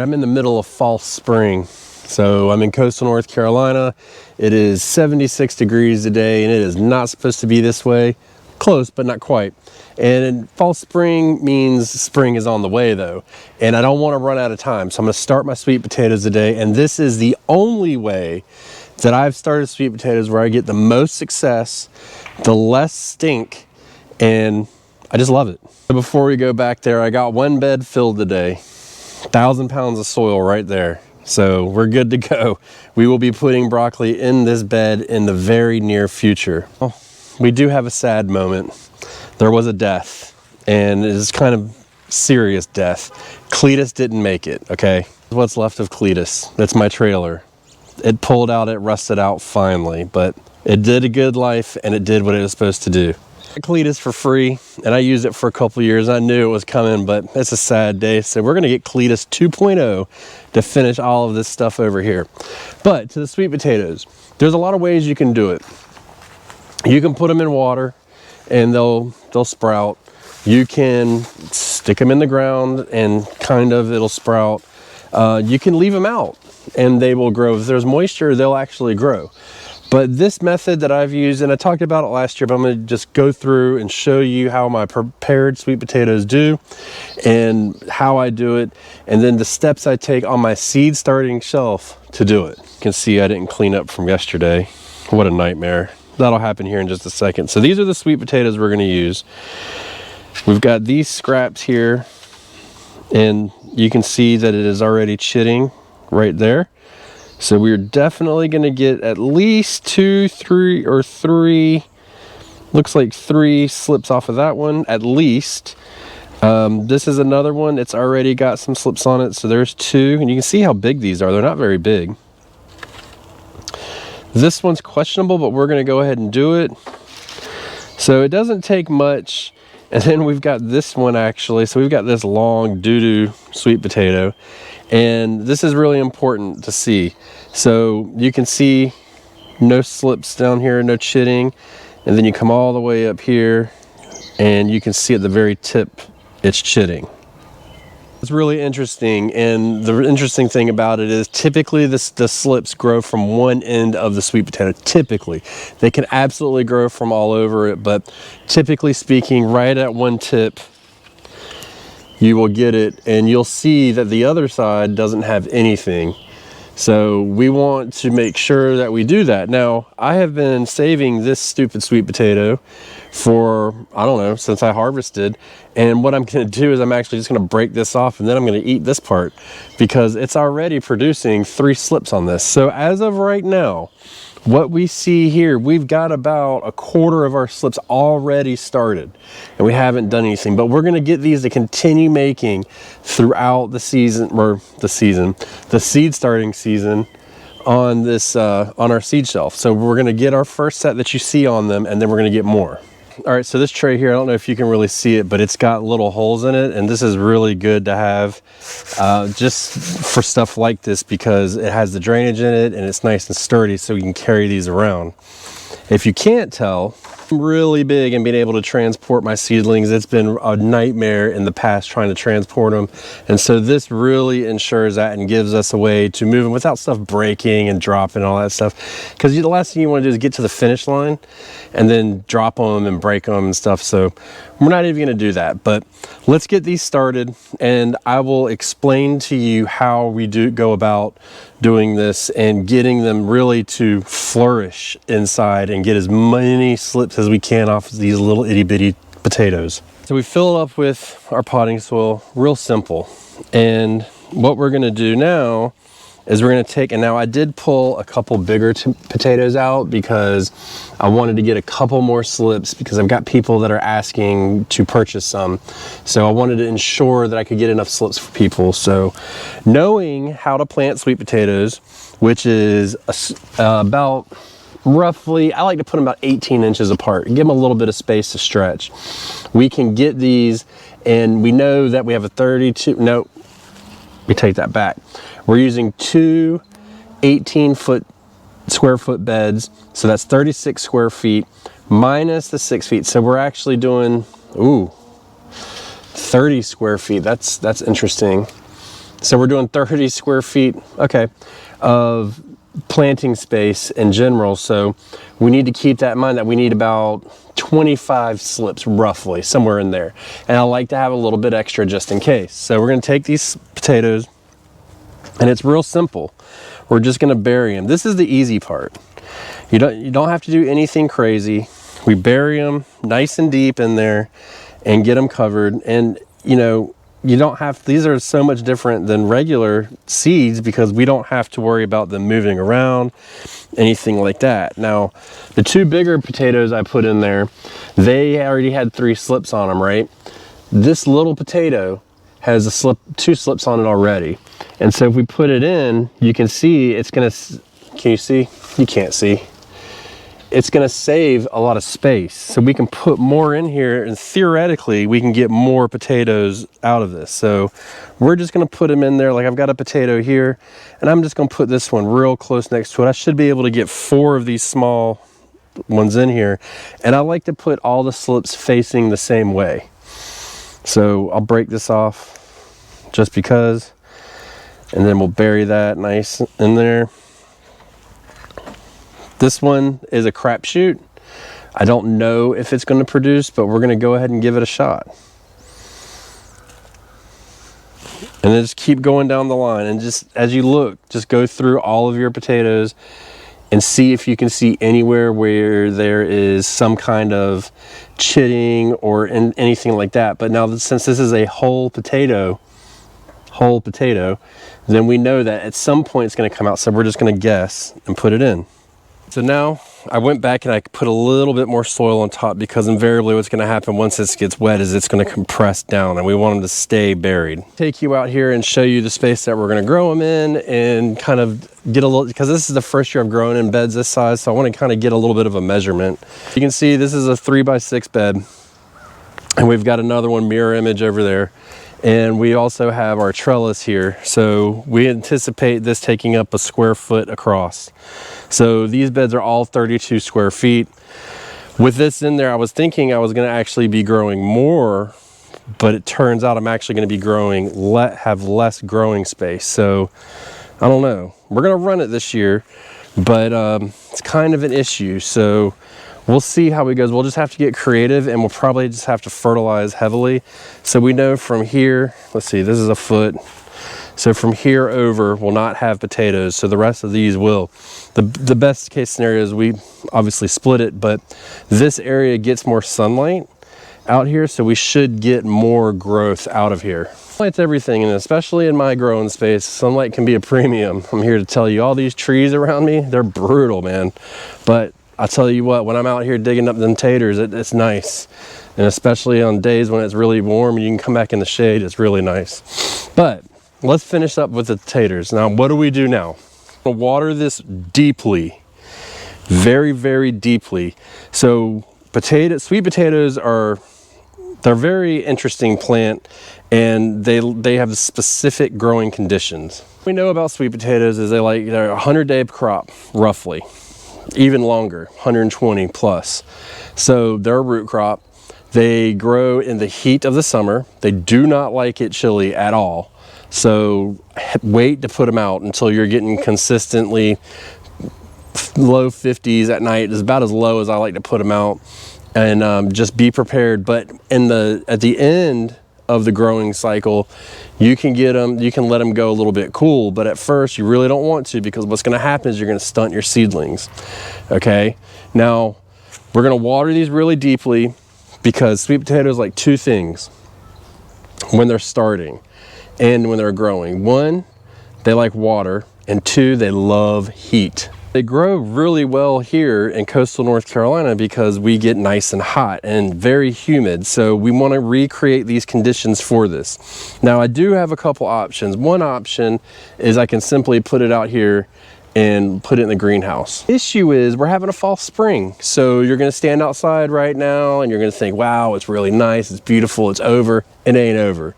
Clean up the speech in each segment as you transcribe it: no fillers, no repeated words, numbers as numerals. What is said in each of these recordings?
I'm in the middle of fall spring. So I'm in coastal North Carolina. It is 76 degrees today and it is not supposed to be this way. Close, but not quite. And fall spring means spring is on the way though. And I don't want to run out of time. So I'm going to start my sweet potatoes today. And this is the only way that I've started sweet potatoes where I get the most success, the less stink, and I just love it. Before we go back there, I got one bed filled today. 1,000 pounds of soil right there. So we're good to go. We will be putting broccoli in this bed in the very near future. Well, we do have a sad moment. There was a death, and it is kind of serious death. Cletus didn't make it, okay? What's left of Cletus? That's my trailer. It pulled out, it rusted out finally, but it did a good life and it did what it was supposed to do. Cletus for free, and I used it for a couple years. I knew it was coming, but it's a sad day. So we're gonna get Cletus 2.0 to finish all of this stuff over here. But to the sweet potatoes, there's a lot of ways you can do it. You can put them in water and they'll sprout. You can stick them in the ground and kind of it'll sprout. You can leave them out and they will grow. If there's moisture, they'll actually grow. But this method that I've used, and I talked about it last year, but I'm going to just go through and show you how my prepared sweet potatoes do and how I do it, and then the steps I take on my seed starting shelf to do it. You can see I didn't clean up from yesterday. What a nightmare. That'll happen here in just a second. So these are the sweet potatoes we're going to use. We've got these scraps here, and you can see that it is already chitting right there. So we're definitely going to get at least 2, 3, or 3, looks like 3 slips off of that one, at least. This is another one. It's already got some slips on it. So there's 2, and you can see how big these are. They're not very big. This one's questionable, but we're going to go ahead and do it. So it doesn't take much. And then we've got this one actually. So we've got this long doo-doo sweet potato. And this is really important to see. So you can see no slips down here, no chitting. And then you come all the way up here and you can see at the very tip, it's chitting. It's really interesting. And the interesting thing about it is typically the slips grow from one end of the sweet potato. Typically, they can absolutely grow from all over it, but typically speaking, right at one tip, you will get it, and you'll see that the other side doesn't have anything. So we want to make sure that we do that. Now, I have been saving this stupid sweet potato for, I don't know, since I harvested. And what I'm going to do is I'm actually just going to break this off, and then I'm going to eat this part because it's already producing 3 slips on this. So as of right now, what we see here, we've got about 1/4 of our slips already started, and we haven't done anything, but we're going to get these to continue making throughout the season, or the seed starting season on this, on our seed shelf. So we're going to get our first set that you see on them, and then we're going to get more. All right, so this tray here, I don't know if you can really see it, but it's got little holes in it, and this is really good to have just for stuff like this because it has the drainage in it and it's nice and sturdy so you can carry these around. If you can't tell, I'm really big in being able to transport my seedlings. It's been a nightmare in the past trying to transport them, and so this really ensures that and gives us a way to move them without stuff breaking and dropping and all that stuff, because the last thing you want to do is get to the finish line and then drop them and break them and stuff. So we're not even going to do that, but let's get these started, and I will explain to you how we go about doing this and getting them really to flourish inside and get as many slips as we can off of these little itty bitty potatoes. So we fill it up with our potting soil, real simple. And what we're going to do now is we're going to take, and now I did pull a couple bigger potatoes out because I wanted to get a couple more slips because I've got people that are asking to purchase some. So I wanted to ensure that I could get enough slips for people. So knowing how to plant sweet potatoes, which is about roughly, I like to put them about 18 inches apart, give them a little bit of space to stretch. We can get these, and we know that we have a 32, no, we take that back. We're using 2 18-square foot beds, so that's 36 square feet minus the 6 feet. So we're actually doing, 30 square feet. That's interesting. So we're doing 30 square feet, okay, of planting space in general. So we need to keep that in mind, that we need about 25 slips roughly, somewhere in there. And I like to have a little bit extra just in case. So we're gonna take these potatoes, and it's real simple. We're just gonna bury them. This is the easy part. You don't have to do anything crazy. We bury them nice and deep in there and get them covered. And you know, you don't have, these are so much different than regular seeds because we don't have to worry about them moving around, anything like that. Now, the two bigger potatoes I put in there, they already had 3 slips on them, right? This little potato has a 2 slips on it already. And so if we put it in, you can see it's gonna, can you see? You can't see. It's gonna save a lot of space. So we can put more in here, and theoretically we can get more potatoes out of this. So we're just gonna put them in there. Like I've got a potato here, and I'm just gonna put this one real close next to it. I should be able to get 4 of these small ones in here. And I like to put all the slips facing the same way. So I'll break this off just because, and then we'll bury that nice in there. This one is a crapshoot. I don't know if it's going to produce, but we're going to go ahead and give it a shot. And then just keep going down the line, and just as you look, just go through all of your potatoes and see if you can see anywhere where there is some kind of chitting or anything like that. But now, since this is a whole potato, then we know that at some point it's going to come out. So we're just going to guess and put it in. So now I went back and I put a little bit more soil on top, because invariably what's going to happen once this gets wet is it's going to compress down, and we want them to stay buried. Take you out here and show you the space that we're going to grow them in, and kind of get a little, because this is the first year I've grown in beds this size, so I want to kind of get a little bit of a measurement. You can see this is a 3x6 bed, and we've got another one mirror image over there. And we also have our trellis here. So we anticipate this taking up a square foot across. So these beds are all 32 square feet. With this in there, I was thinking I was gonna actually be growing more, but it turns out I'm actually gonna be growing, have less growing space. So I don't know. We're gonna run it this year, but it's kind of an issue. So we'll see how it goes. We'll just have to get creative, and we'll probably just have to fertilize heavily. So we know from here, let's see, this is a foot. So from here over, we'll not have potatoes. So the rest of these will. The best case scenario is we obviously split it, but this area gets more sunlight out here, so we should get more growth out of here. Sunlight's everything, and especially in my growing space, sunlight can be a premium. I'm here to tell you, all these trees around me, they're brutal, man. But I'll tell you what, when I'm out here digging up them taters, it's nice. And especially on days when it's really warm and you can come back in the shade, it's really nice. But let's finish up with the taters. Now, what do we do now? We'll water this deeply, very, very deeply. So sweet potatoes they're very interesting plant, and they have specific growing conditions. What we know about sweet potatoes is they're a 100-day crop, roughly. Even longer, 120 plus. So they're a root crop. They grow in the heat of the summer. They do not like it chilly at all. So wait to put them out until you're getting consistently low 50s at night. Is about as low as I like to put them out, and just be prepared. But at the end of the growing cycle, you can let them go a little bit cool, but at first you really don't want to, because what's going to happen is you're going to stunt your seedlings. Okay, now we're going to water these really deeply, because sweet potatoes like 2 things when they're starting and when they're growing. 1, they like water, and 2, they love heat. They grow really well here in coastal North Carolina because we get nice and hot and very humid. So we want to recreate these conditions for this. Now, I do have a couple options. One option is I can simply put it out here and put it in the greenhouse. Issue is we're having a false spring. So you're going to stand outside right now and you're going to think, wow, it's really nice, it's beautiful, it's over. It ain't over.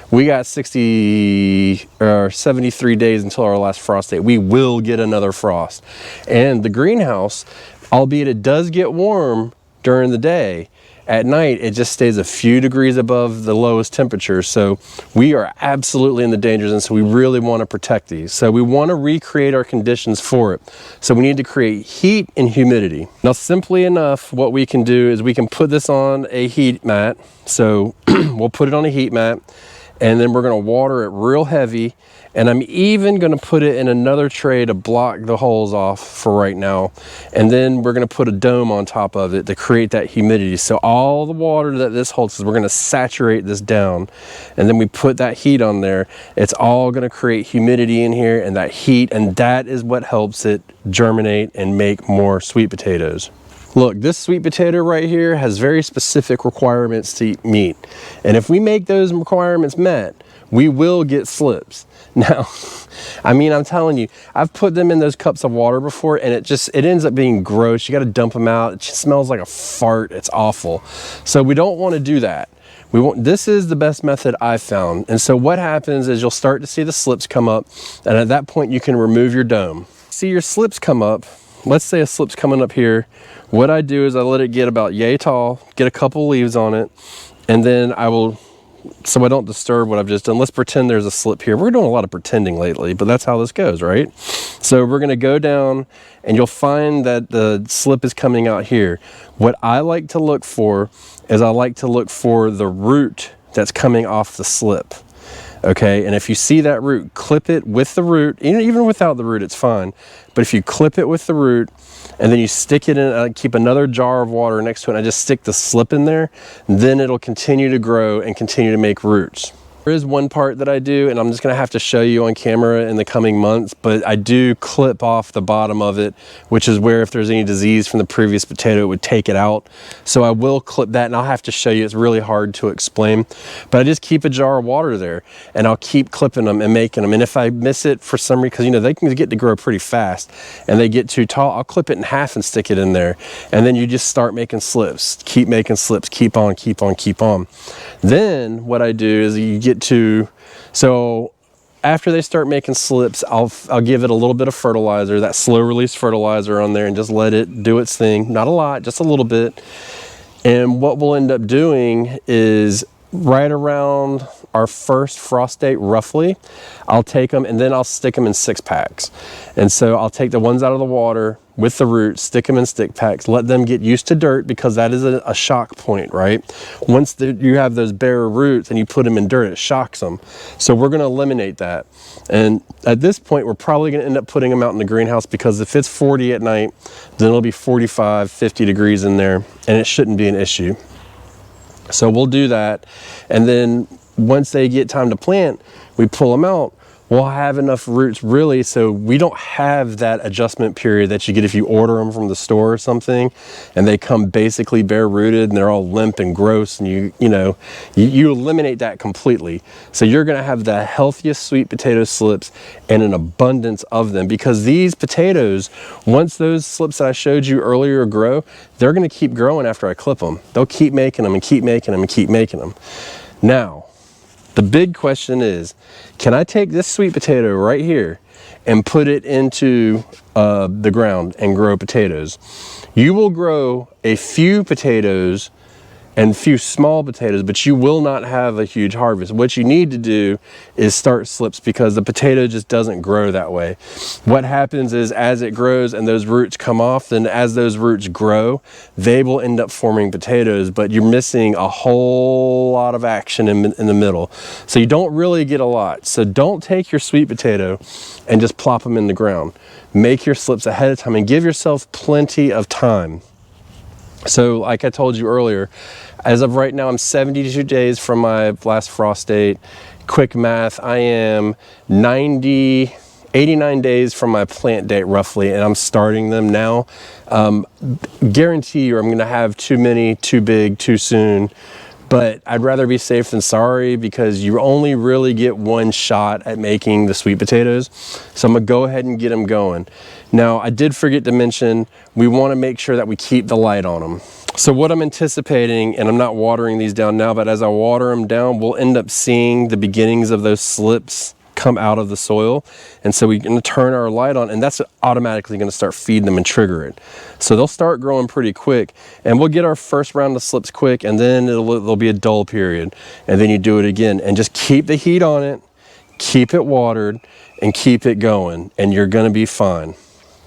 We got 60 or 73 days until our last frost date. We will get another frost. And the greenhouse, albeit it does get warm during the day, At night, it just stays a few degrees above the lowest temperature. So we are absolutely in the danger zone. So we really want to protect these. So we want to recreate our conditions for it. So we need to create heat and humidity. Now, simply enough, what we can do is we can put this on a heat mat. So we'll put it on a heat mat, and then we're going to water it real heavy. And I'm even going to put it in another tray to block the holes off for right now. And then we're going to put a dome on top of it to create that humidity. So all the water that this holds, we're going to saturate this down. And then we put that heat on there. It's all going to create humidity in here and that heat. And that is what helps it germinate and make more sweet potatoes. Look, this sweet potato right here has very specific requirements to meet. And if we make those requirements met, we will get slips. Now, I mean, I'm telling you, I've put them in those cups of water before, and it ends up being gross. You got to dump them out. It just smells like a fart. It's awful. So we don't want to do that. This is the best method I've found. And so what happens is you'll start to see the slips come up, and at that point you can remove your dome. See your slips come up. Let's say a slip's coming up here. What I do is I let it get about yay tall, get a couple leaves on it, and then so I don't disturb what I've just done. Let's pretend there's a slip here. We're doing a lot of pretending lately, but that's how this goes, right? So we're gonna go down, and you'll find that the slip is coming out here. What I like to look for is I like to look for the root that's coming off the slip. Okay, and if you see that root, clip it with the root. Even without the root, it's fine. But if you clip it with the root, and then you stick it in, keep another jar of water next to it, and I just stick the slip in there, then it'll continue to grow and continue to make roots. There is one part that I do, and I'm just gonna have to show you on camera in the coming months, but I do clip off the bottom of it, which is where if there's any disease from the previous potato, it would take it out. So I will clip that, and I'll have to show you. It's really hard to explain, but I just keep a jar of water there, and I'll keep clipping them and making them. And if I miss it for some reason, because you know, they can get to grow pretty fast, and they get too tall, I'll clip it in half and stick it in there. And then you just start making slips, keep making slips, keep on, keep on, keep on. Then what I do is you get so after they start making slips, I'll give it a little bit of fertilizer, that slow release fertilizer on there, and just let it do its thing. Not a lot, just a little bit. And what we'll end up doing is right around our first frost date, roughly, I'll take them and then I'll stick them in 6-packs. And so I'll take the ones out of the water with the roots, stick them in stick packs, let them get used to dirt, because that is a shock point, right? Once you have those bare roots and you put them in dirt, it shocks them. So we're gonna eliminate that. And at this point, we're probably gonna end up putting them out in the greenhouse, because if it's 40 at night, then it'll be 45, 50 degrees in there, and it shouldn't be an issue. So we'll do that. And then once they get time to plant, we pull them out. We'll have enough roots really, so we don't have that adjustment period that you get if you order them from the store or something, and they come basically bare rooted and they're all limp and gross, and you eliminate that completely. So you're gonna have the healthiest sweet potato slips and an abundance of them, because these potatoes, once those slips that I showed you earlier grow, they're gonna keep growing after I clip them. They'll keep making them and keep making them and keep making them. Now, the big question is, can I take this sweet potato right here and put it into the ground and grow potatoes? You will grow a few potatoes and few small potatoes, but you will not have a huge harvest. What you need to do is start slips, because the potato just doesn't grow that way. What happens is, as it grows and those roots come off, then as those roots grow, they will end up forming potatoes, but you're missing a whole lot of action in the middle. So you don't really get a lot. So don't take your sweet potato and just plop them in the ground. Make your slips ahead of time and give yourself plenty of time. So like I told you earlier, as of right now, I'm 72 days from my last frost date. Quick math, I am 89 days from my plant date roughly, and I'm starting them now. Guarantee you I'm gonna have too many, too big, too soon. But I'd rather be safe than sorry, because you only really get one shot at making the sweet potatoes. So I'm gonna go ahead and get them going. Now, I did forget to mention, we wanna make sure that we keep the light on them. So what I'm anticipating, and I'm not watering these down now, but as I water them down, we'll end up seeing the beginnings of those slips come out of the soil. And so we're going to turn our light on, and that's automatically going to start feeding them and trigger it. So they'll start growing pretty quick, and we'll get our first round of slips quick, and then there'll be a dull period, and then you do it again, and just keep the heat on it, keep it watered, and keep it going, and you're going to be fine.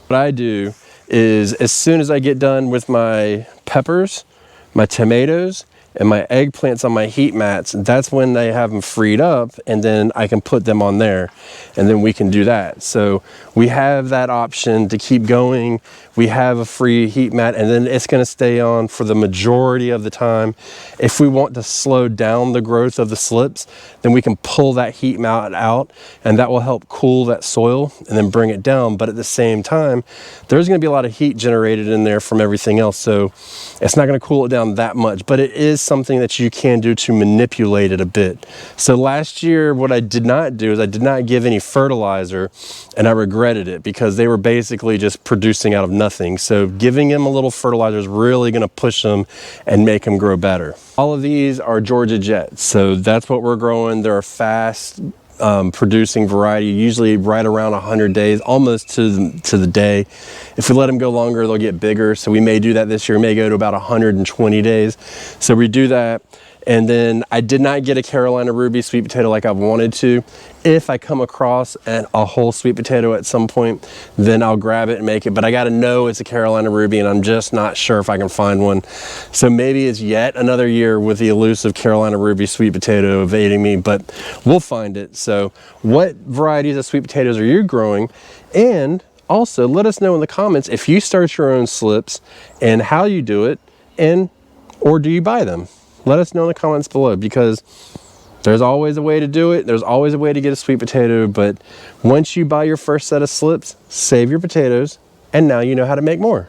What I do is, as soon as I get done with my peppers, my tomatoes, and my eggplants on my heat mats, that's when they have them freed up, and then I can put them on there, and then we can do that. So we have that option to keep going. We have a free heat mat, and then it's going to stay on for the majority of the time. If we want to slow down the growth of the slips, then we can pull that heat mat out, and that will help cool that soil and then bring it down. But at the same time, there's going to be a lot of heat generated in there from everything else, so it's not going to cool it down that much, but it is something that you can do to manipulate it a bit. So last year, what I did not do is I did not give any fertilizer, and I regretted it because they were basically just producing out of nothing. So giving them a little fertilizer is really going to push them and make them grow better. All of these are Georgia Jets, so that's what we're growing. They're a fast producing variety, usually right around 100 days, almost to the day. If we let them go longer, they'll get bigger. So we may do that this year. We may go to about 120 days. So we do that. And then I did not get a Carolina Ruby sweet potato like I wanted to. If I come across a whole sweet potato at some point, then I'll grab it and make it. But I got to know it's a Carolina Ruby, and I'm just not sure if I can find one. So maybe it's yet another year with the elusive Carolina Ruby sweet potato evading me, but we'll find it. So what varieties of sweet potatoes are you growing? And also let us know in the comments if you start your own slips and how you do it, or do you buy them? Let us know in the comments below, because there's always a way to do it. There's always a way to get a sweet potato, but once you buy your first set of slips, save your potatoes, and now you know how to make more.